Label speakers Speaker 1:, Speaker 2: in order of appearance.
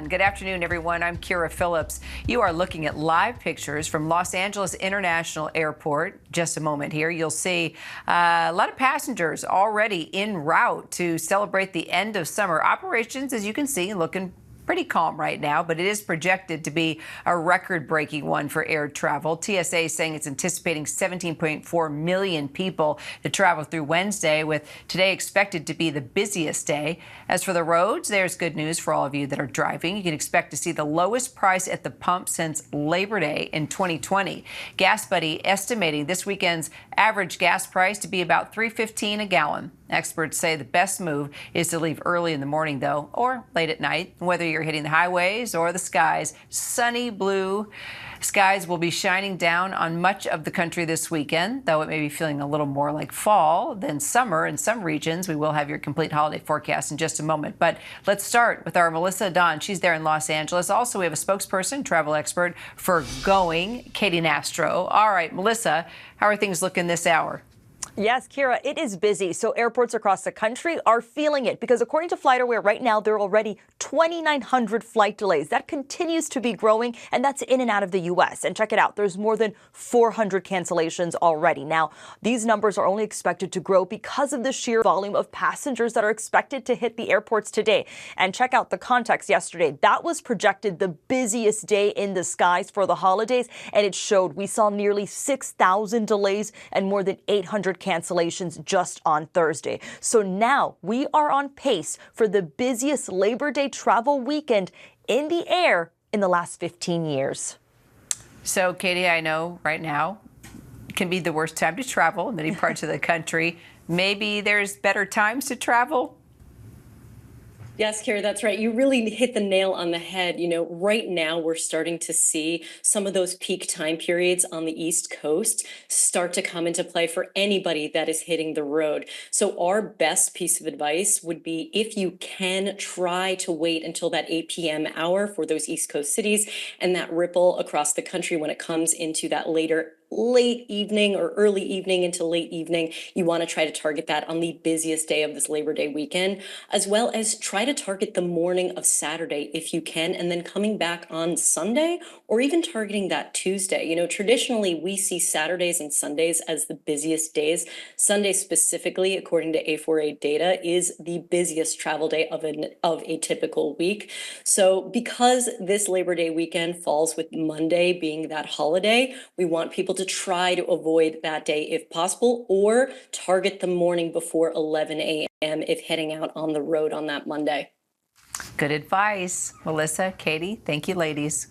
Speaker 1: Good afternoon, everyone. I'm Kira Phillips. You are looking at live pictures from Los Angeles International Airport. Just a moment here, you'll see a lot of passengers already en route to celebrate the end of summer. Operations, as you can see, looking pretty calm right now, but it is projected to be a record-breaking one for air travel. TSA is saying it's anticipating 17.4 million people to travel through Wednesday, with today expected to be the busiest day. As for the roads, there's good news for all of you that are driving. You can expect to see the lowest price at the pump since Labor Day in 2020. Gas Buddy estimating this weekend's average gas price to be about $3.15 a gallon. Experts say the best move is to leave early in the morning, though, or late at night. Whether you're hitting the highways or the skies, sunny blue skies will be shining down on much of the country this weekend, though it may be feeling a little more like fall than summer in some regions. We will have your complete holiday forecast in just a moment. But let's start with our Melissa Adan. She's there in Los Angeles. Also, we have a spokesperson, travel expert for Going Katy Nastro. All right, Melissa, how are things looking this hour?
Speaker 2: Yes, Kira, it is busy. So airports across the country are feeling it because according to FlightAware right now, there are already 2,900 flight delays. That continues to be growing, and that's in and out of the U.S. And check it out. There's more than 400 cancellations already. Now, these numbers are only expected to grow because of the sheer volume of passengers that are expected to hit the airports today. And check out the context yesterday. That was projected the busiest day in the skies for the holidays, and it showed. We saw nearly 6,000 delays and more than 800 cancellations just on Thursday. So now we are on pace for the busiest Labor Day travel weekend in the air in the last 15 years.
Speaker 1: So, Katie, I know right now can be the worst time to travel in many parts of the country. Maybe there's better times to travel?
Speaker 3: Yes, Kara, that's right. You really hit the nail on the head. You know, right now we're starting to see some of those peak time periods on the East Coast start to come into play for anybody that is hitting the road. So our best piece of advice would be, if you can, try to wait until that 8 p.m. hour for those East Coast cities and that ripple across the country when it comes into that late evening or early evening into late evening. You want to try to target that on the busiest day of this Labor Day weekend, as well as try to target the morning of Saturday if you can, and then coming back on Sunday, or even targeting that Tuesday. You know, traditionally we see Saturdays and Sundays as the busiest days. Sunday specifically, according to A4A data, is the busiest travel day of a typical week. So because this Labor Day weekend falls with Monday being that holiday, we want people to try to avoid that day if possible, or target the morning before 11 a.m. if heading out on the road on that Monday.
Speaker 1: Good advice. Melissa, Katie, thank you, ladies.